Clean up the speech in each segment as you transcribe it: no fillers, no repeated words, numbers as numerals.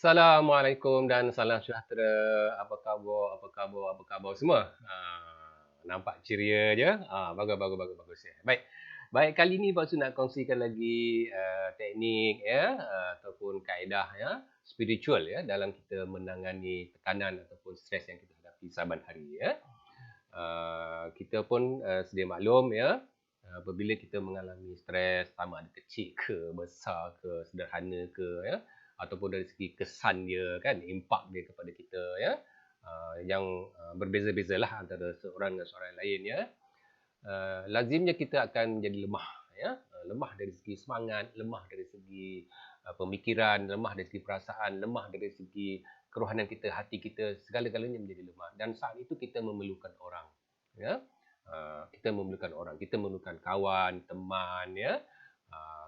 Assalamualaikum dan salam sejahtera. Apa khabar? Apa khabar? Apa khabar semua? Nampak ceria je. Bagus, bagus, bagus, bagus. Baik. Baik, kali ni Pak Su nak kongsikan lagi teknik ya ataupun kaedah ya spiritual ya dalam kita menangani tekanan ataupun stres yang kita hadapi saban hari ya. Kita pun sedia maklum ya, apabila kita mengalami stres, sama ada kecil ke, besar ke, sederhana ke ya, ataupun dari segi kesan dia kan, impak dia kepada kita ya, yang berbeza-bezalah antara seorang dengan seorang lain ya. Lazimnya kita akan menjadi lemah ya, lemah dari segi semangat, lemah dari segi pemikiran, lemah dari segi perasaan, lemah dari segi kerohanian kita, hati kita, segala-galanya menjadi lemah. Dan saat itu kita memerlukan orang ya. Kita memerlukan orang, kita memerlukan kawan, teman ya.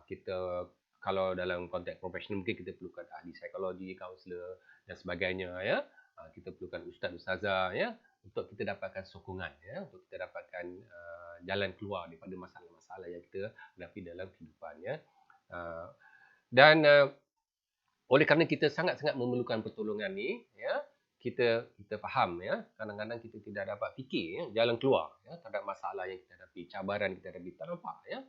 Kita kalau dalam konteks profesional mungkin kita perlukan ahli psikologi, kaunselor dan sebagainya ya. Kita perlukan ustaz-ustazah ya untuk kita dapatkan sokongan ya, untuk kita dapatkan jalan keluar daripada masalah-masalah yang kita hadapi dalam kehidupan ya. Dan oleh kerana kita sangat-sangat memerlukan pertolongan ni ya, kita faham ya, kadang-kadang kita tidak dapat fikir ya, jalan keluar ya terhadap masalah yang kita hadapi, cabaran kita hadapi, tak nampak ya.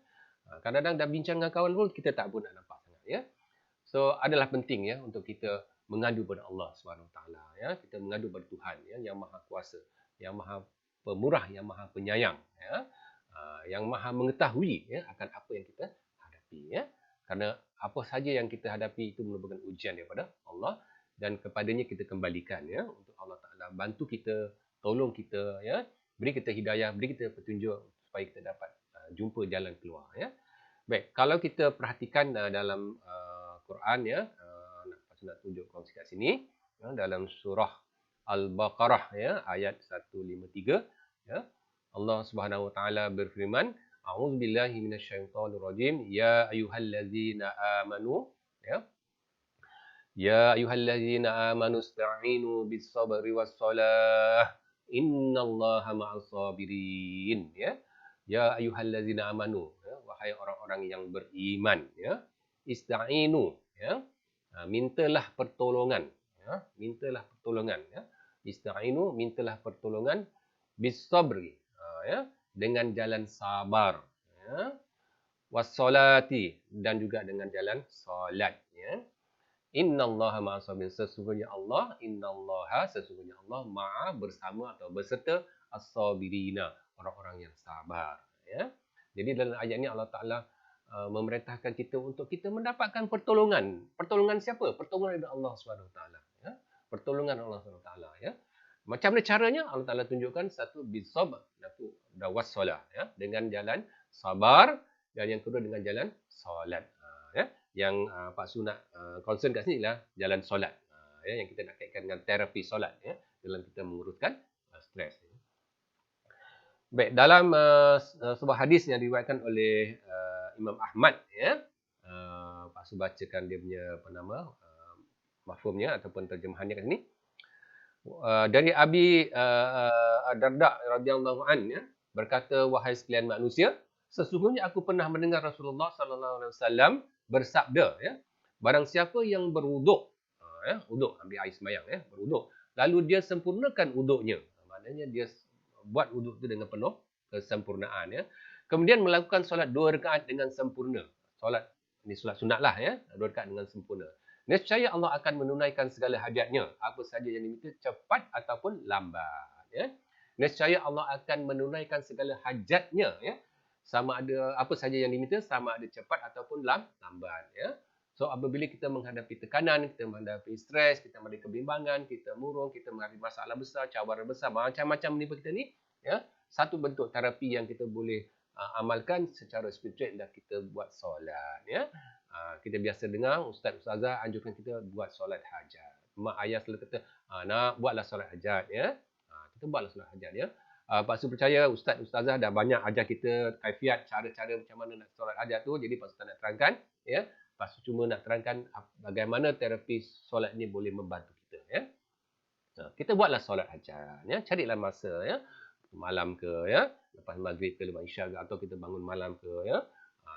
Kadang-kadang dah bincang dengan kawan pun kita tak pun nak nampak sangat ya. So adalah penting ya untuk kita mengadu kepada Allah SWT ya, kita mengadu kepada Tuhan ya, yang Maha Kuasa, yang Maha Pemurah, yang Maha Penyayang ya, yang Maha mengetahui ya akan apa yang kita hadapi ya. Kerana apa saja yang kita hadapi itu merupakan ujian daripada Allah dan kepadanya kita kembalikan ya, untuk Allah Taala bantu kita, tolong kita ya, beri kita hidayah, beri kita petunjuk supaya kita dapat jumpa jalan keluar ya. Baik, kalau kita perhatikan dalam Quran ya, nak tunjuk kongsi kat sini ya, dalam surah Al-Baqarah ya, ayat 153 ya. Allah Subhanahu Wa Taala berfirman, A'udzubillahi minasyaitonirrajim, ya ayyuhallazina amanu ya. Ya ayyuhallazina amanu ista'inu bis-sabri was-salah, innallaha ma'as sabirin ya. Ya ayyuhallazina amanu ya, wahai orang-orang yang beriman ya. Ista'inu ya. Mintalah pertolongan ya, mintalah pertolongan ya. Ista'inu, mintalah pertolongan bis-sabri ya, dengan jalan sabar ya. Was-salati, dan juga dengan jalan solat ya. Innallaha ma'as sabirin, sesungguhnya Allah ma'a, bersama atau berserta as-sabirina, orang-orang yang sabar ya. Jadi dalam ayat ini Allah Taala memerintahkan kita untuk kita mendapatkan pertolongan. Pertolongan siapa? Pertolongan dari Allah SWT ya. Pertolongan Allah SWT ya. Macam mana caranya? Allah Taala tunjukkan, satu bisabr, satu wassalah ya, dengan jalan sabar, dan yang kedua dengan jalan solat ya. Yang Pak Su nak concern kat sini lah jalan solat ya, yang kita nak kaitkan dengan terapi solat ya, dalam kita menguruskan stres ya. Baik, dalam sebuah hadis yang diriwayatkan oleh Imam Ahmad ya, Pak Su bacakan dia punya apa nama mafhumnya ataupun terjemahannya kat sini. Dari Abi Darda radhiyallahu an ya, berkata, wahai sekalian manusia, sesungguhnya aku pernah mendengar Rasulullah sallallahu alaihi wasallam bersabda ya, barang siapa yang berwuduk ya, wuduk ambil air sembahyang ya, berwuduk, lalu dia sempurnakan wuduknya, maknanya dia buat wuduk itu dengan penuh kesempurnaan ya, kemudian melakukan solat 2 rakaat dengan sempurna. Solat ini solat sunat lah ya, 2 rakaat dengan sempurna. Nescaya Allah akan menunaikan segala hajatnya, apa saja yang diminta, cepat ataupun lambat ya. Nescaya Allah akan menunaikan segala hajatnya ya, sama ada apa saja yang diminta, sama ada cepat ataupun lambat ya. So apabila kita menghadapi tekanan, kita menghadapi stres, kita menghadapi kebimbangan, kita murung, kita menghadapi masalah besar, cabaran besar, macam-macam menimpa kita ni ya, satu bentuk terapi yang kita boleh amalkan secara spiritual adalah kita buat solat ya. Kita biasa dengar ustaz-ustazah anjurkan kita buat solat hajat. Mak ayah selalu kata, nak buatlah solat hajat ya. Kita buatlah solat hajat ya. Pak Su percaya ustaz-ustazah dah banyak ajar kita kaifiat, cara-cara macam mana nak solat hajat tu. Jadi Pak Su tak nak terangkan ya. Pak Su cuma nak terangkan bagaimana terapi solat ni boleh membantu kita ya. Kita buatlah solat hajat ya. Carilah masa ya, malam ke ya, lepas maghrib ke, lepas isya ke, atau kita bangun malam ke ya.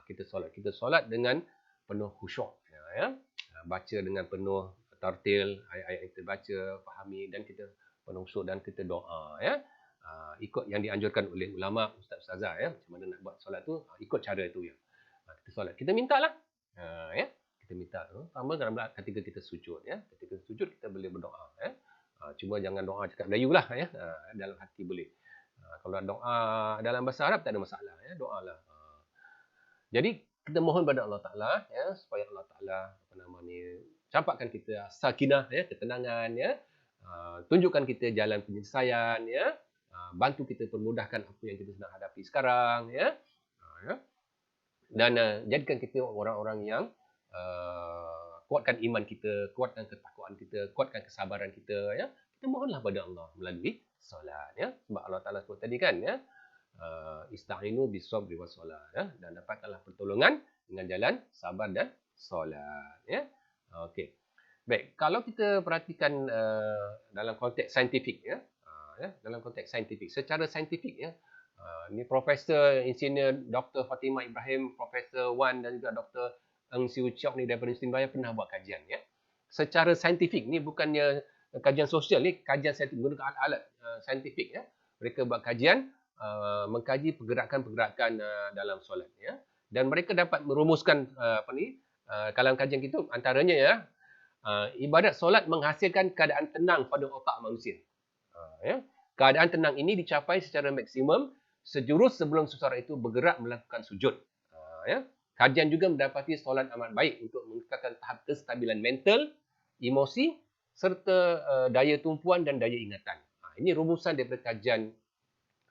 Kita solat dengan penuh khusyuk ya. Baca dengan penuh tartil ayat-ayat yang kita baca, fahami dan kita penunsuk dan kita doa ya. Ikut yang dianjurkan oleh ulama, ustaz-ustazah ya. Macam mana nak buat solat tu, ikut cara itu ya. Kita solat, kita mintalah. Ya. Kita minta sama dalam ketika kita sujud ya. Ketika sujud kita boleh berdoa ya. Cuma jangan doa cakap Melayu lah ya. Dalam hati boleh. Kalau doa dalam bahasa Arab tak ada masalah ya. Doalah. Jadi kita mohon pada Allah Taala ya supaya Allah Taala campakkan kita sakinah ya, ketenangan ya. Tunjukkan kita jalan penyelesaian ya. Bantu kita permudahkan apa yang kita sedang hadapi sekarang ya. Dan jadikan kita orang-orang yang kuatkan iman kita, kuatkan ketakwaan kita, kuatkan kesabaran kita ya. Kita mohonlah pada Allah melalui solat ya. Sebab Allah Taala sebut tadi kan ya, ista'inu bis-sabri was-salat ya, dan dapatkanlah pertolongan dengan jalan sabar dan solat ya. Okey. Baik, kalau kita perhatikan dalam konteks saintifik ya, dalam konteks saintifik, secara saintifik ya, ni Profesor Insinyur Dr. Fatimah Ibrahim, Profesor Wan dan juga Dr. Eng Siu Chok ni daripada Universiti Melayu pernah buat kajian ya. Secara saintifik, ni bukannya kajian sosial, ni kajian saintifik menggunakan alat-alat saintifik ya. Mereka buat kajian mengkaji pergerakan-pergerakan dalam solat ya. Dan mereka dapat merumuskan kalangan kajian itu antaranya ya, ibadat solat menghasilkan keadaan tenang pada otak manusia. Ya. Keadaan tenang ini dicapai secara maksimum sejurus sebelum seseorang itu bergerak melakukan sujud. Ya. Kajian juga mendapati solat amat baik untuk mengekalkan tahap kestabilan mental, emosi serta daya tumpuan dan daya ingatan. Ini rumusan daripada kajian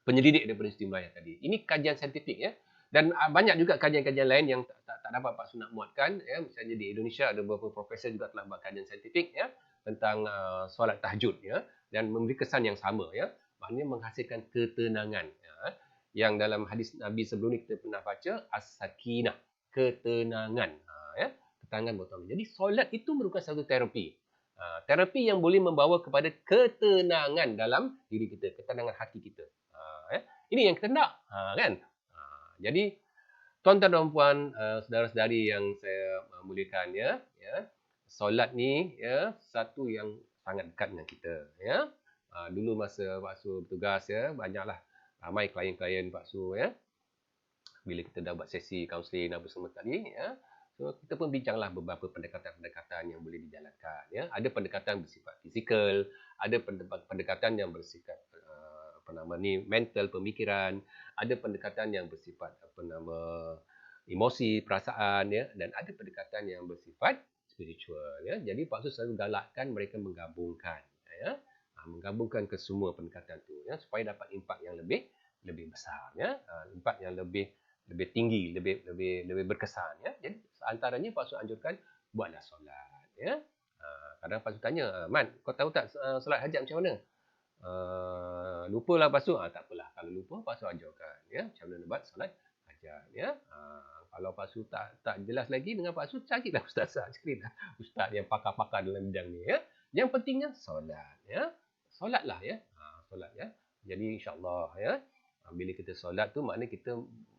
penyelidik daripada Universiti Melayu tadi. Ini kajian saintifik ya. Dan banyak juga kajian-kajian lain yang tak dapat Pak Su nak muatkan ya. Misalnya di Indonesia ada beberapa profesor juga telah buat kajian saintifik ya tentang solat tahajud ya, dan memberi kesan yang sama ya. Maknanya menghasilkan ketenangan ya. Yang dalam hadis Nabi sebelum ni kita pernah baca as-sakinah, ketenangan ya. Ketenangan betul. Jadi solat itu merupakan satu terapi. Terapi yang boleh membawa kepada ketenangan dalam diri kita, ketenangan hati kita. Ya. Ini yang kita nak kan. Jadi tuan-tuan dan puan, saudara-saudari yang saya muliakan ya, solat ni ya satu yang sangat dekat dengan kita ya. Dulu masa Pak Su bertugas ya, banyaklah ramai klien-klien Pak Su ya. Bila kita dah buat sesi kaunseling apa semua tadi ya. So kita pun bincanglah beberapa pendekatan-pendekatan yang boleh dijalankan ya. Ada pendekatan bersifat fizikal, ada pendekatan yang bersifat mental, pemikiran, ada pendekatan yang bersifat emosi, perasaan ya, dan ada pendekatan yang bersifat spiritual ya. Jadi Pak Su selalu galakkan mereka menggabungkan ya. Menggabungkan ke semua pendekatan tu ya, supaya dapat impak yang lebih besar ya. Impak yang lebih tinggi, lebih berkesan ya. Jadi antaranya Pak Su anjurkan buatlah solat ya. Kadang Pak Su tanya, "Man, kau tahu tak solat hajat macam mana?" Lupalah Pak Su. Tak apalah, kalau lupa Pak Su ajarkan ya macam mana buat solat hajat ya. Kalau Pak Su tak jelas lagi dengan Pak Su, carilah ustazah, carilah ustaz yang pakar-pakar dalam bidang ni ya. Yang pentingnya solat ya. Solatlah ya. Solat ya. Jadi insya-Allah ya, bila kita solat tu maknanya kita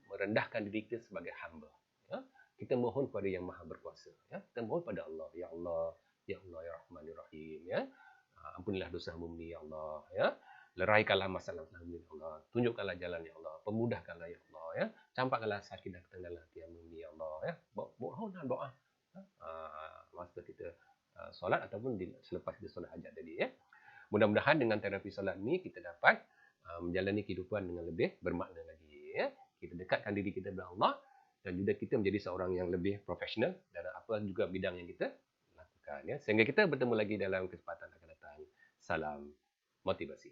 merendahkan diri kita sebagai hamba ya. Kita mohon kepada yang Maha Berkuasa ya. Kita mohon pada Allah, ya Allah, ya Allah ya Rahmanir Rahim ya. Ampunilah dosa hamba ya Allah ya. Leraikanlah masalah hamba ya Allah. Tunjukkanlah jalan ya Allah. Pemudahkanlah ya Allah ya. Campakkanlah sakinah ke dalam hati hamba ya Allah ya. Mohonlah doa. Masa kita solat ataupun selepas kita solat hajat tadi ya. Mudah-mudahan dengan terapi solat ni kita dapat menjalani kehidupan dengan lebih bermakna lagi ya. Kita dekatkan diri kita kepada Allah dan juga kita menjadi seorang yang lebih profesional dalam apa juga bidang yang kita lakukan ya. Sehingga kita bertemu lagi dalam kesempatan akan datang. Salam motivasi.